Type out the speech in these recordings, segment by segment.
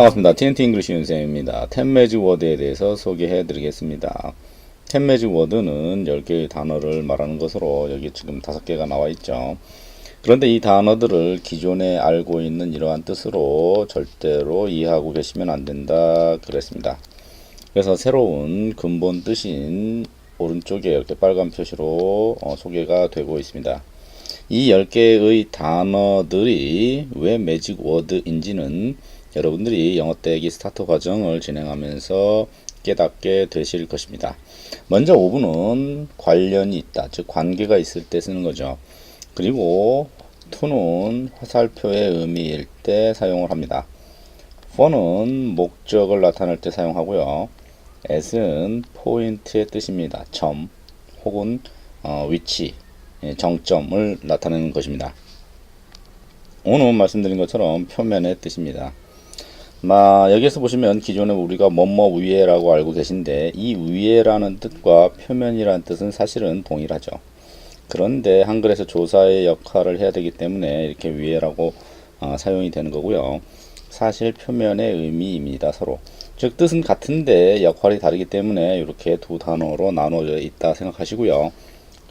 반갑습니다. TNT 잉글리시 윤쌤입니다. 템매직 워드에 대해서 소개해 드리겠습니다. 템매직 워드는 10개의 단어를 말하는 것으로 여기 지금 5개가 나와 있죠. 그런데 이 단어들을 기존에 알고 있는 이러한 뜻으로 절대로 이해하고 계시면 안 된다 그랬습니다. 그래서 새로운 근본 뜻인 오른쪽에 이렇게 빨간 표시로 소개가 되고 있습니다. 이 10개의 단어들이 왜 매직 워드인지는 여러분들이 영어 떼기 스타트 과정을 진행하면서 깨닫게 되실 것입니다. 먼저 5분은 관련이 있다, 즉 관계가 있을 때 쓰는 거죠. 그리고 to는 화살표의 의미일 때 사용을 합니다. for는 목적을 나타낼 때 사용하고요. as는 포인트의 뜻입니다. 점 혹은 위치, 정점을 나타내는 것입니다. o는 말씀드린 것처럼 표면의 뜻입니다. 여기에서 보시면 기존에 우리가 뭐뭐 위에라고 알고 계신데 이 위에라는 뜻과 표면이라는 뜻은 사실은 동일하죠. 그런데 한글에서 조사의 역할을 해야 되기 때문에 이렇게 위에라고 사용이 되는 거고요. 사실 표면의 의미입니다. 서로. 즉 뜻은 같은데 역할이 다르기 때문에 이렇게 두 단어로 나눠져 있다 생각하시고요.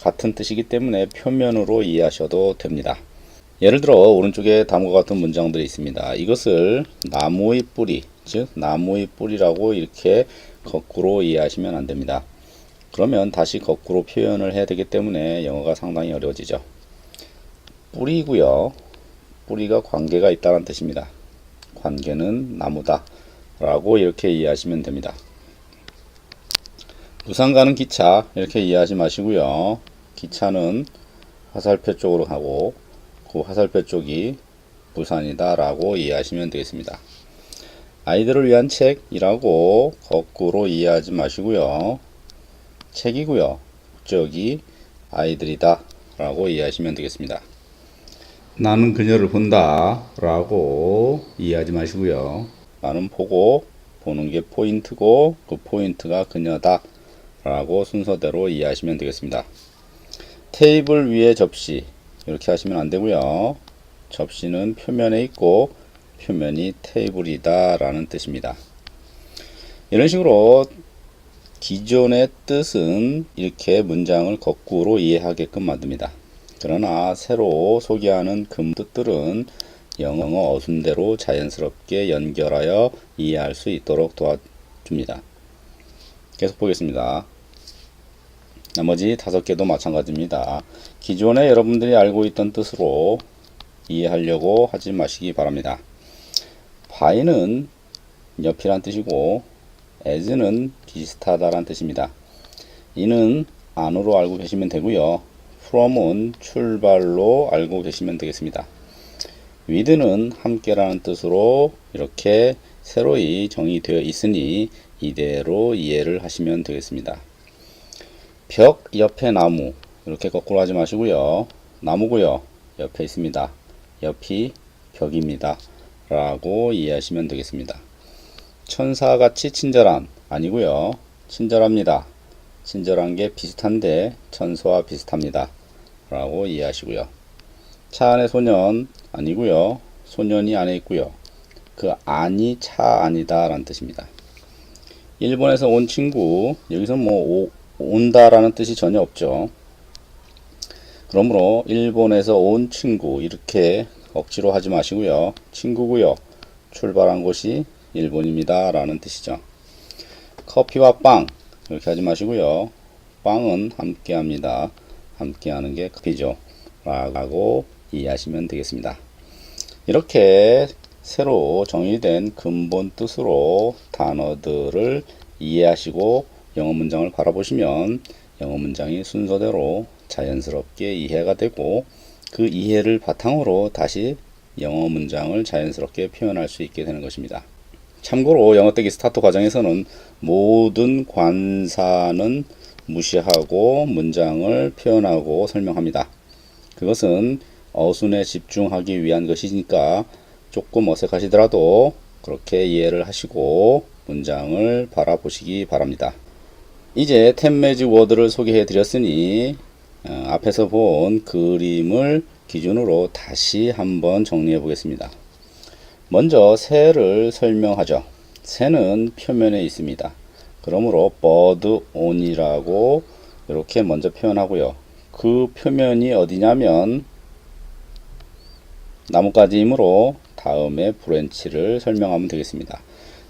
같은 뜻이기 때문에 표면으로 이해하셔도 됩니다. 예를 들어 오른쪽에 다음과 같은 문장들이 있습니다. 이것을 나무의 뿌리, 즉 나무의 뿌리라고 이렇게 거꾸로 이해하시면 안 됩니다. 그러면 다시 거꾸로 표현을 해야 되기 때문에 영어가 상당히 어려워지죠. 뿌리고요. 뿌리가 관계가 있다는 뜻입니다. 관계는 나무다 라고 이렇게 이해하시면 됩니다. 부산 가는 기차 이렇게 이해하지 마시고요. 기차는 화살표 쪽으로 가고 그 화살표 쪽이 부산이다 라고 이해하시면 되겠습니다. 아이들을 위한 책이라고 거꾸로 이해하지 마시고요. 책이고요. 목적이 아이들이다 라고 이해하시면 되겠습니다. 나는 그녀를 본다 라고 이해하지 마시고요. 나는 보고 보는 게 포인트고 그 포인트가 그녀다 라고 순서대로 이해하시면 되겠습니다. 테이블 위에 접시 이렇게 하시면 안 되고요. 접시는 표면에 있고 표면이 테이블이다 라는 뜻입니다. 이런 식으로 기존의 뜻은 이렇게 문장을 거꾸로 이해하게끔 만듭니다. 그러나 새로 소개하는 뜻들은 영어 어순대로 자연스럽게 연결하여 이해할 수 있도록 도와줍니다. 계속 보겠습니다. 나머지 5개도 마찬가지입니다. 기존에 여러분들이 알고 있던 뜻으로 이해하려고 하지 마시기 바랍니다. by는 옆이란 뜻이고 as는 비슷하다란 뜻입니다. 이는 안으로 알고 계시면 되고요. from은 출발로 알고 계시면 되겠습니다. with는 함께라는 뜻으로 이렇게 새로이 정의되어 있으니 이대로 이해를 하시면 되겠습니다. 벽 옆에 나무 이렇게 거꾸로 하지 마시고요. 나무고요. 옆에 있습니다. 옆이 벽입니다. 라고 이해하시면 되겠습니다. 천사같이 친절한 아니고요. 친절합니다. 친절한 게 비슷한데 천사와 비슷합니다. 라고 이해하시고요. 차 안에 소년 아니고요. 소년이 안에 있고요. 그 안이 차 안이다 라는 뜻입니다. 일본에서 온 친구 여기서 온다라는 뜻이 전혀 없죠. 그러므로 일본에서 온 친구 이렇게 억지로 하지 마시고요. 친구고요. 출발한 곳이 일본입니다 라는 뜻이죠. 커피와 빵 이렇게 하지 마시고요. 빵은 함께 합니다. 함께 하는 게 커피죠 라고 이해하시면 되겠습니다. 이렇게 새로 정의된 근본 뜻으로 단어들을 이해하시고 영어 문장을 바라보시면 영어 문장이 순서대로 자연스럽게 이해가 되고 그 이해를 바탕으로 다시 영어 문장을 자연스럽게 표현할 수 있게 되는 것입니다. 참고로 영어 떼기 스타트 과정에서는 모든 관사는 무시하고 문장을 표현하고 설명합니다. 그것은 어순에 집중하기 위한 것이니까 조금 어색하시더라도 그렇게 이해를 하시고 문장을 바라보시기 바랍니다. 이제 템매직 워드를 소개해 드렸으니 앞에서 본 그림을 기준으로 다시 한번 정리해 보겠습니다. 먼저 새를 설명하죠. 새는 표면에 있습니다. 그러므로 bird on이라고 이렇게 먼저 표현하고요. 그 표면이 어디냐면 나뭇가지이므로 다음에 브랜치를 설명하면 되겠습니다.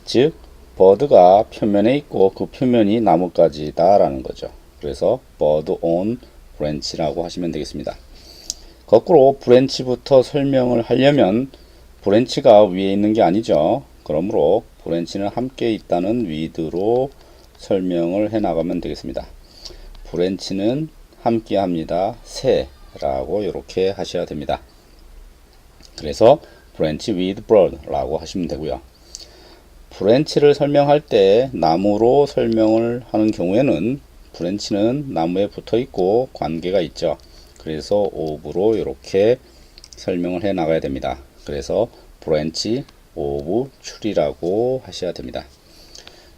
즉 bird가 표면에 있고 그 표면이 나뭇가지다 라는 거죠. 그래서 bird on branch라고 하시면 되겠습니다. 거꾸로 브랜치부터 설명을 하려면 브랜치가 위에 있는 게 아니죠. 그러므로 브랜치는 함께 있다는 with로 설명을 해 나가면 되겠습니다. 브랜치는 함께 합니다. 새라고 이렇게 하셔야 됩니다. 그래서 branch with bird 라고 하시면 되고요. 브랜치를 설명할 때 나무로 설명을 하는 경우에는 브랜치는 나무에 붙어 있고 관계가 있죠. 그래서 of로 이렇게 설명을 해 나가야 됩니다. 그래서 branch of tree라고 하셔야 됩니다.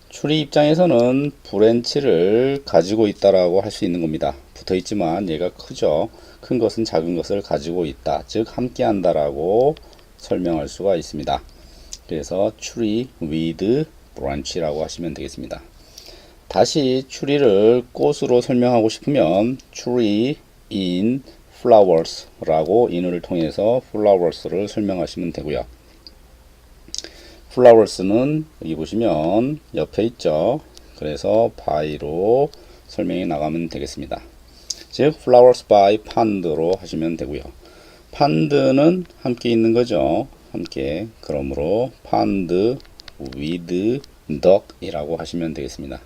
추리 입장에서는 브랜치를 가지고 있다라고 할 수 있는 겁니다. 붙어 있지만 얘가 크죠. 큰 것은 작은 것을 가지고 있다. 즉 함께 한다라고 설명할 수가 있습니다. 그래서 tree with branch라고 하시면 되겠습니다. 다시 추리를 꽃으로 설명하고 싶으면 tree in flowers 라고 인을 통해서 flowers를 설명하시면 되고요. flowers는 여기 보시면 옆에 있죠. 그래서 by로 설명이 나가면 되겠습니다. 즉 flowers by pond로 하시면 되고요. pond는 함께 있는 거죠. 함께. 그러므로 pond with duck 이라고 하시면 되겠습니다.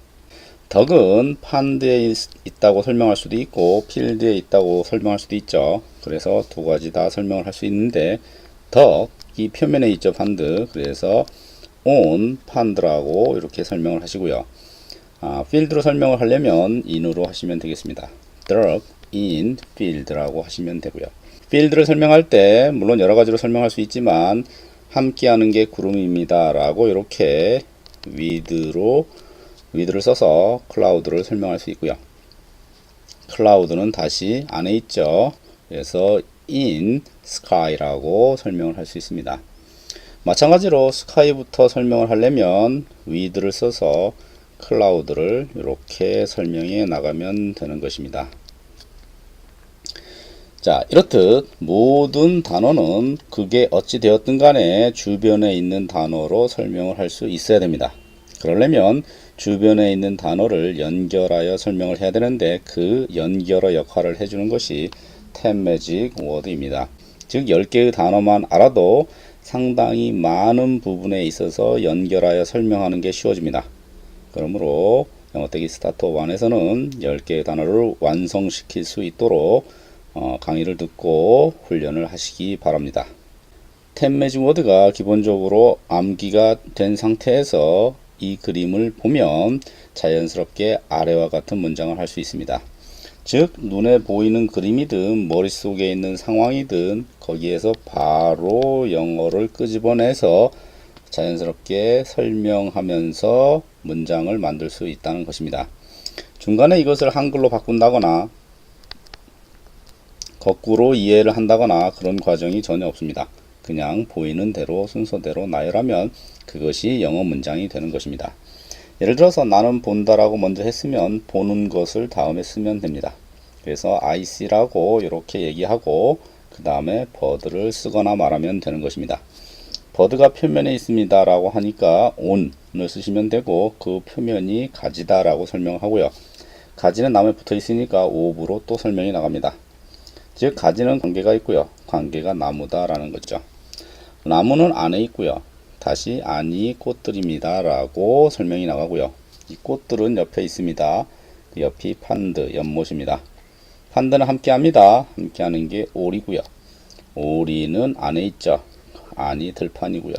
덕은 펀드에 있다고 설명할 수도 있고 필드에 있다고 설명할 수도 있죠. 그래서 두 가지 다 설명을 할 수 있는데 덕이 표면에 있죠. 펀드. 그래서 on 펀드라고 이렇게 설명을 하시고요. 필드로 설명을 하려면 in으로 하시면 되겠습니다. drop in field라고 하시면 되고요. 필드를 설명할 때 물론 여러 가지로 설명할 수 있지만 함께하는 게 구름입니다 라고 이렇게 with를 써서 cloud를 설명할 수 있고요. cloud는 다시 안에 있죠. 그래서 in sky라고 설명을 할 수 있습니다. 마찬가지로 sky부터 설명을 하려면 with를 써서 cloud를 이렇게 설명해 나가면 되는 것입니다. 자, 이렇듯 모든 단어는 그게 어찌 되었든 간에 주변에 있는 단어로 설명을 할 수 있어야 됩니다. 그러려면 주변에 있는 단어를 연결하여 설명을 해야 되는데 그 연결어 역할을 해주는 것이 10 매직 워드입니다. 즉 10개의 단어만 알아도 상당히 많은 부분에 있어서 연결하여 설명하는 게 쉬워집니다. 그러므로 영어 떼기 스타터 1에서는 10개의 단어를 완성시킬 수 있도록 강의를 듣고 훈련을 하시기 바랍니다. 10 매직 워드가 기본적으로 암기가 된 상태에서 이 그림을 보면 자연스럽게 아래와 같은 문장을 할 수 있습니다. 즉 눈에 보이는 그림이든 머릿속에 있는 상황이든 거기에서 바로 영어를 끄집어내서 자연스럽게 설명하면서 문장을 만들 수 있다는 것입니다. 중간에 이것을 한글로 바꾼다거나 거꾸로 이해를 한다거나 그런 과정이 전혀 없습니다. 그냥 보이는 대로 순서대로 나열하면 그것이 영어 문장이 되는 것입니다. 예를 들어서 나는 본다라고 먼저 했으면 보는 것을 다음에 쓰면 됩니다. 그래서 I see라고 이렇게 얘기하고 그 다음에 bird를 쓰거나 말하면 되는 것입니다. bird가 표면에 있습니다 라고 하니까 on을 쓰시면 되고 그 표면이 가지다 라고 설명하고요. 가지는 나무에 붙어 있으니까 of로 또 설명이 나갑니다. 즉 가지는 관계가 있고요. 관계가 나무다 라는 거죠. 나무는 안에 있고요. 다시 아니 꽃들입니다 라고 설명이 나가고요. 이 꽃들은 옆에 있습니다. 그 옆이 펀드, 연못입니다. 펀드는 함께 합니다. 함께 하는 게 오리고요. 오리는 안에 있죠. 아니 들판이고요.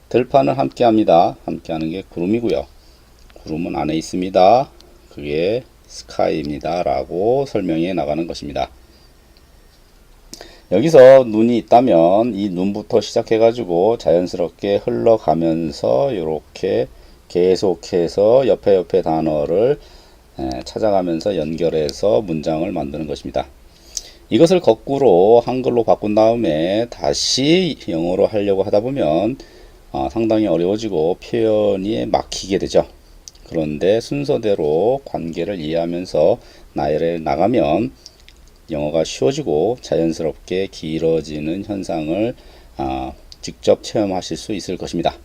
들판은 함께 합니다. 함께 하는 게 구름이고요. 구름은 안에 있습니다. 그게 스카이입니다 라고 설명해 나가는 것입니다. 여기서 눈이 있다면 이 눈부터 시작해 가지고 자연스럽게 흘러가면서 이렇게 계속해서 옆에 단어를 찾아가면서 연결해서 문장을 만드는 것입니다. 이것을 거꾸로 한글로 바꾼 다음에 다시 영어로 하려고 하다 보면 상당히 어려워지고 표현이 막히게 되죠. 그런데 순서대로 관계를 이해하면서 나열해 나가면 영어가 쉬워지고 자연스럽게 길어지는 현상을 직접 체험하실 수 있을 것입니다.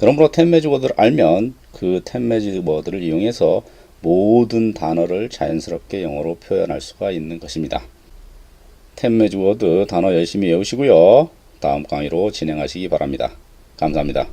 그러므로 템매직 워드를 알면 그 템매직 워드를 이용해서 모든 단어를 자연스럽게 영어로 표현할 수가 있는 것입니다. 템매직 워드 단어 열심히 외우시고요. 다음 강의로 진행하시기 바랍니다. 감사합니다.